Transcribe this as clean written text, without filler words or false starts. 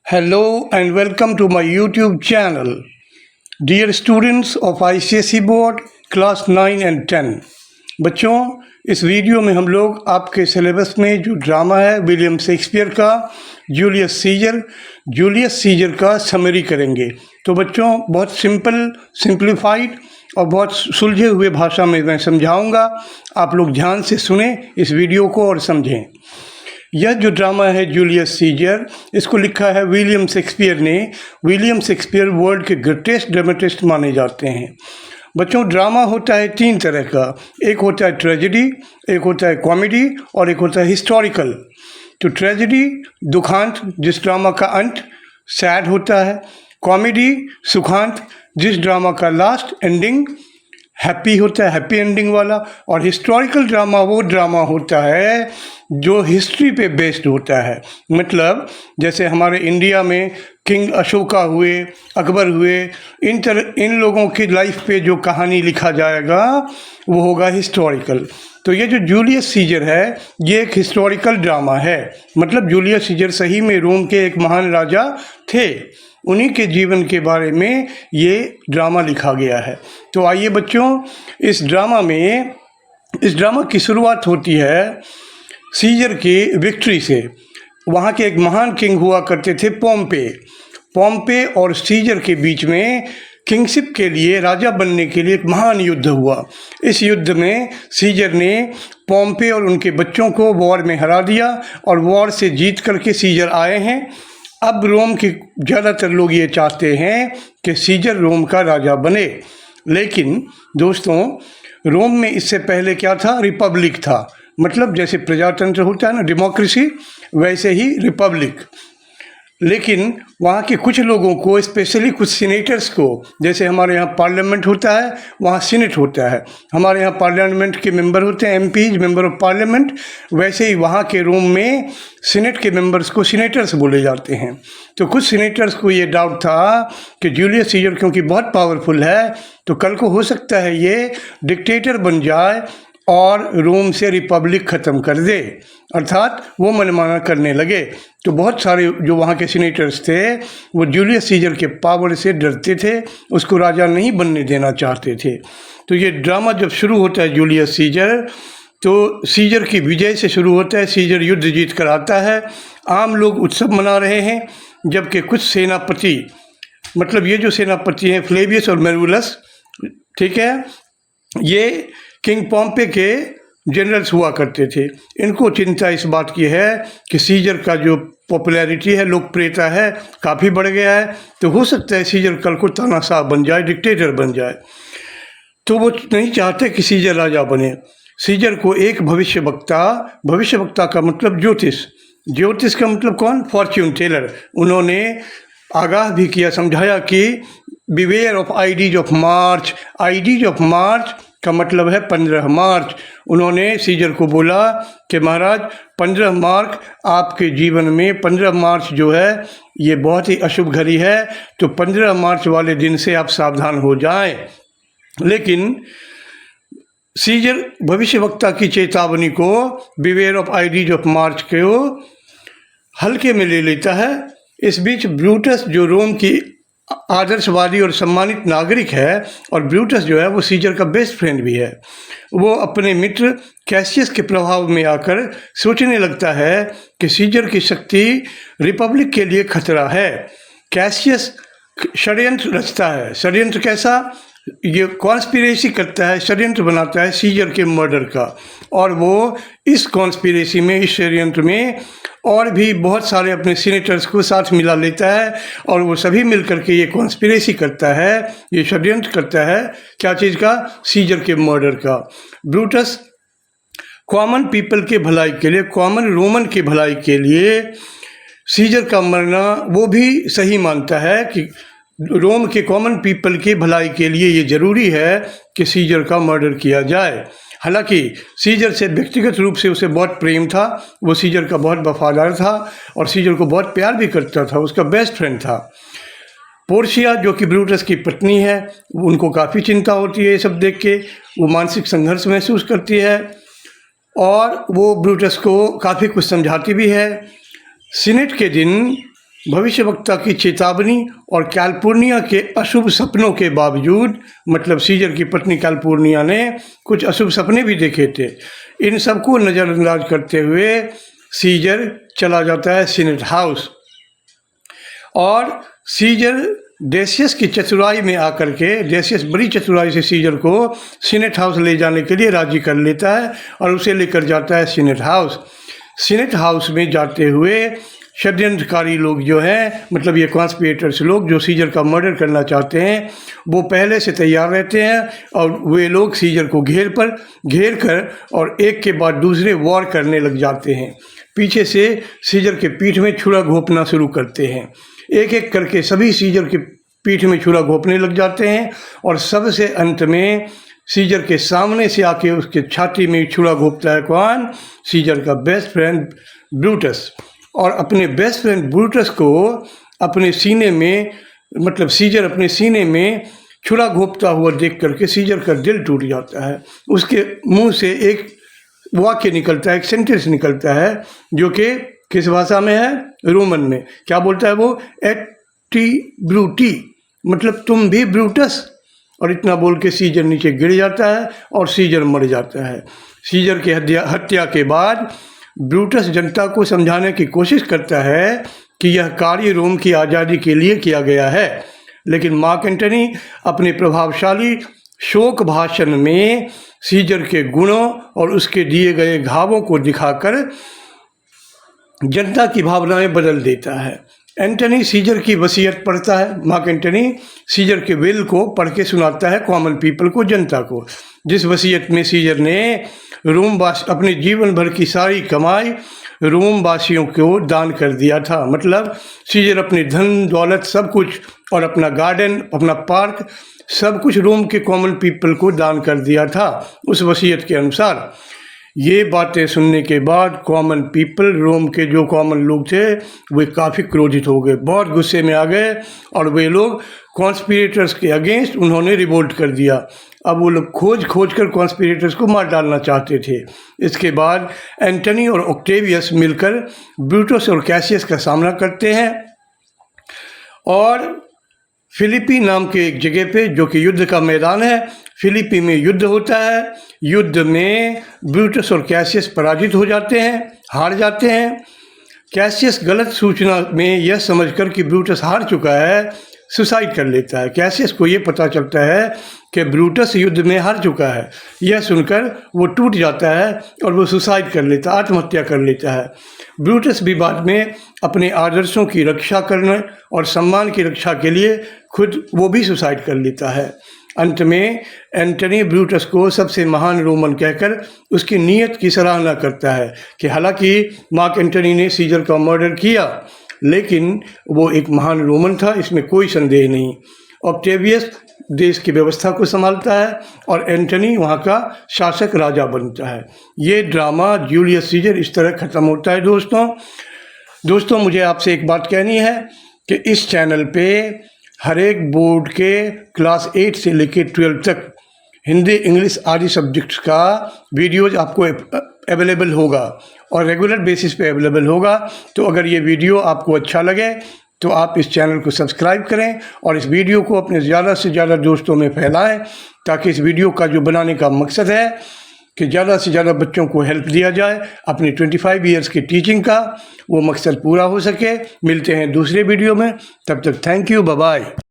Hello and welcome to my YouTube channel. Dear students of ICSE Board Class 9 and 10, बच्चों इस video में हम लोग आपके सिलेबस में जो ड्रामा है विलियम शेक्सपियर का जूलियस सीजर का समरी करेंगे। तो बच्चों बहुत सिंप्लीफाइड और बहुत सुलझे हुए भाषा में मैं समझाऊंगा। आप लोग ध्यान से सुने इस वीडियो को और समझें। यह जो ड्रामा है जूलियस सीजर, इसको लिखा है विलियम शेक्सपियर ने। विलियम शेक्सपियर वर्ल्ड के ग्रेटेस्ट ड्रामेटिस्ट माने जाते हैं। बच्चों ड्रामा होता है तीन तरह का, एक होता है ट्रेजेडी, एक होता है कॉमेडी और एक होता है हिस्टोरिकल। तो ट्रेजेडी दुखांत, जिस ड्रामा का अंत सैड होता है। कॉमेडी सुखांत, जिस ड्रामा का लास्ट एंडिंग हैप्पी होता है, हैप्पी एंडिंग वाला। और हिस्टोरिकल ड्रामा वो ड्रामा होता है जो हिस्ट्री पे बेस्ड होता है। मतलब जैसे हमारे इंडिया में किंग अशोका हुए, अकबर हुए, इन लोगों की लाइफ पे जो कहानी लिखा जाएगा वो होगा हिस्टोरिकल। तो ये जो जूलियस सीजर है ये एक हिस्टोरिकल ड्रामा है। मतलब जूलियस सीजर सही में रोम के एक महान राजा थे, उन्हीं के जीवन के बारे में ये ड्रामा लिखा गया है। तो आइए बच्चों, इस ड्रामा की शुरुआत होती है सीजर की विक्ट्री से। वहाँ के एक महान किंग हुआ करते थे पोम्पे और सीजर के बीच में किंगशिप के लिए, राजा बनने के लिए एक महान युद्ध हुआ। इस युद्ध में सीजर ने पोम्पे और उनके बच्चों को वॉर में हरा दिया और वॉर से जीत करके सीजर आए हैं। अब रोम के ज़्यादातर लोग ये चाहते हैं कि सीजर रोम का राजा बने। लेकिन दोस्तों रोम में इससे पहले क्या था? रिपब्लिक था। मतलब जैसे प्रजातंत्र होता है ना, डेमोक्रेसी, वैसे ही रिपब्लिक। लेकिन वहाँ के कुछ लोगों को, स्पेशली कुछ सीनेटर्स को, जैसे हमारे यहाँ पार्लियामेंट होता है वहाँ सीनेट होता है, हमारे यहाँ पार्लियामेंट के मेंबर होते हैं एमपीज, मेंबर ऑफ पार्लियामेंट, वैसे ही वहाँ के रोम में सीनेट के मेंबर्स को सीनेटर्स बोले जाते हैं। तो कुछ सीनेटर्स को ये डाउट था कि जूलियस सीजर क्योंकि बहुत पावरफुल है तो कल को हो सकता है ये डिक्टेटर बन जाए और रोम से रिपब्लिक ख़त्म कर दे, अर्थात वो मनमाना करने लगे। तो बहुत सारे जो वहाँ के सीनेटर्स थे वो जूलियस सीजर के पावर से डरते थे, उसको राजा नहीं बनने देना चाहते थे। तो ये ड्रामा जब शुरू होता है जूलियस सीजर, तो सीजर की विजय से शुरू होता है। सीजर युद्ध जीत कर आता है, आम लोग उत्सव मना रहे हैं, जबकि कुछ सेनापति, मतलब ये जो सेनापति हैं फ्लेवियस और मेरुलस, ठीक है, ये किंग पोम्पे के जनरल्स हुआ करते थे। इनको चिंता इस बात की है कि सीजर का जो पॉपुलैरिटी है, लोकप्रियता है, काफ़ी बढ़ गया है। तो हो सकता है सीजर कल को तानाशाह बन जाए, डिक्टेटर बन जाए। तो वो नहीं चाहते कि सीजर राजा बने। सीजर को एक भविष्यवक्ता का मतलब ज्योतिष का मतलब कौन? Fortune teller. उन्होंने आगाह भी किया, समझाया कि beware of Ides of March. Ides of March का मतलब है 15 मार्च। उन्होंने सीजर को बोला कि महाराज 15 मार्च आपके जीवन में, 15 मार्च जो है ये बहुत ही अशुभ घड़ी है, तो 15 मार्च वाले दिन से आप सावधान हो जाएं। लेकिन सीजर भविष्यवक्ता की चेतावनी को, बिवेयर ऑफ आइडीज ऑफ मार्च को हल्के में ले लेता है। इस बीच ब्रूटस जो रोम की आदर्शवादी और सम्मानित नागरिक है, और ब्रूटस जो है वो सीजर का बेस्ट फ्रेंड भी है, वो अपने मित्र कैसियस के प्रभाव में आकर सोचने लगता है कि सीजर की शक्ति रिपब्लिक के लिए खतरा है। कैसियस षड्यंत्र रचता है। षड्यंत्र कैसा? ये कॉन्स्पिरेसी करता है, षड्यंत्र बनाता है सीजर के मर्डर का। और वो इस कॉन्स्पिरेसी में, इस षड्यंत्र में और भी बहुत सारे अपने सीनेटर्स को साथ मिला लेता है, और वो सभी मिलकर के ये कॉन्स्पिरेसी करता है, ये षड्यंत्र करता है। क्या चीज़ का? सीजर के मर्डर का। ब्रूटस कॉमन पीपल के भलाई के लिए, कॉमन रोमन के भलाई के लिए सीजर का मरना वो भी सही मानता है कि रोम के कॉमन पीपल के भलाई के लिए ये ज़रूरी है कि सीजर का मर्डर किया जाए। हालांकि सीजर से व्यक्तिगत रूप से उसे बहुत प्रेम था, वो सीजर का बहुत वफादार था और सीजर को बहुत प्यार भी करता था, उसका बेस्ट फ्रेंड था। पोर्शिया जो कि ब्रूटस की पत्नी है, उनको काफ़ी चिंता होती है ये सब देख के, वो मानसिक संघर्ष महसूस करती है और वो ब्रूटस को काफ़ी कुछ समझाती भी है। सीनेट के दिन भविष्यवक्ता की चेतावनी और कैलिफोर्निया के अशुभ सपनों के बावजूद, मतलब सीजर की पत्नी कैलिफोर्निया ने कुछ अशुभ सपने भी देखे थे, इन सबको नज़रअंदाज करते हुए सीजर चला जाता है सीनेट हाउस। और सीजर डेसियस की चतुराई में आकर के, डेसियस बड़ी चतुराई से सीजर को सीनेट हाउस ले जाने के लिए राजी कर लेता है और उसे लेकर जाता है सीनेट हाउस। सीनेट हाउस में जाते हुए षड्यंत्रकारी लोग जो हैं, मतलब ये कॉन्स्पिरेटर्स लोग जो सीजर का मर्डर करना चाहते हैं, वो पहले से तैयार रहते हैं और वे लोग सीजर को घेर कर और एक के बाद दूसरे वॉर करने लग जाते हैं। पीछे से सीजर के पीठ में छुरा घोंपना शुरू करते हैं। एक एक करके सभी सीजर के पीठ में छुरा घोंपने लग जाते हैं और सबसे अंत में सीजर के सामने से आके उसके छाती में छुरा घोंपता है कौन? सीजर का बेस्ट फ्रेंड ब्रूटस। और अपने बेस्ट फ्रेंड ब्रूटस को अपने सीने में, मतलब सीजर अपने सीने में छुरा घोंपता हुआ देख करके सीजर का दिल टूट जाता है। उसके मुंह से एक वाक्य निकलता है, एक सेंटेंस निकलता है, जो कि किस भाषा में है? रोमन में। क्या बोलता है वो? एटी ब्रूटी, मतलब तुम भी ब्रूटस। और इतना बोल के सीजर नीचे गिर जाता है और सीजर मर जाता है। सीजर की हत्या के बाद ब्रूटस जनता को समझाने की कोशिश करता है कि यह कार्य रोम की आज़ादी के लिए किया गया है, लेकिन मार्क एंटनी अपने प्रभावशाली शोक भाषण में सीजर के गुणों और उसके दिए गए घावों को दिखाकर जनता की भावनाएं बदल देता है। एंटनी सीजर की वसीयत पढ़ता है। मार्क एंटनी सीजर के विल को पढ़ के सुनाता है कॉमन पीपल को, जनता को, जिस वसीयत में सीजर ने अपने जीवन भर की सारी कमाई रोम वासियों को दान कर दिया था। मतलब सीजर अपने धन दौलत सब कुछ और अपना गार्डन, अपना पार्क, सब कुछ रोम के कॉमन पीपल को दान कर दिया था उस वसीयत के अनुसार। ये बातें सुनने के बाद कॉमन पीपल, रोम के जो कॉमन लोग थे, वे काफ़ी क्रोधित हो गए, बहुत गुस्से में आ गए और वे लोग कॉन्स्पिरेटर्स के अगेंस्ट उन्होंने रिवोल्ट कर दिया। अब वो लोग खोज कर कॉन्स्पिरेटर्स को मार डालना चाहते थे। इसके बाद एंटनी और ऑक्टेवियस मिलकर ब्रूटस और कैसियस का सामना करते हैं और फिलिपी नाम के एक जगह पे, जो कि युद्ध का मैदान है, फिलिपी में युद्ध होता है। युद्ध में ब्रूटस और कैसियस पराजित हो जाते हैं, हार जाते हैं। कैसियस गलत सूचना में यह समझकर कि ब्रूटस हार चुका है, सुसाइड कर लेता है। कैसियस को ये पता चलता है कि ब्रूटस युद्ध में हार चुका है। यह सुनकर वो टूट जाता है और वो सुसाइड कर लेता है, आत्महत्या कर लेता है। ब्रूटस भी बाद में अपने आदर्शों की रक्षा करने और सम्मान की रक्षा के लिए खुद वो भी सुसाइड कर लेता है। अंत में एंटनी ब्रूटस को सबसे महान रोमन कहकर उसकी नीयत की सराहना करता है कि हालांकि मार्क एंटनी ने सीजर का मर्डर किया, लेकिन वो एक महान रोमन था, इसमें कोई संदेह नहीं। ऑक्टेवियस देश की व्यवस्था को संभालता है और एंटनी वहाँ का शासक राजा बनता है। ये ड्रामा जूलियस सीजर इस तरह ख़त्म होता है। दोस्तों मुझे आपसे एक बात कहनी है कि इस चैनल पे हर एक बोर्ड के क्लास 8 से लेकर 12 तक हिंदी इंग्लिश आदि सब्जेक्ट्स का वीडियोज़ आपको अवेलेबल होगा और रेगुलर बेसिस पे अवेलेबल होगा। तो अगर ये वीडियो आपको अच्छा लगे तो आप इस चैनल को सब्सक्राइब करें और इस वीडियो को अपने ज़्यादा से ज़्यादा दोस्तों में फैलाएं, ताकि इस वीडियो का जो बनाने का मकसद है कि ज़्यादा से ज़्यादा बच्चों को हेल्प दिया जाए अपनी 25 ईयर्स की टीचिंग का, वो मकसद पूरा हो सके। मिलते हैं दूसरे वीडियो में, तब तक थैंक यू, बाय बाय।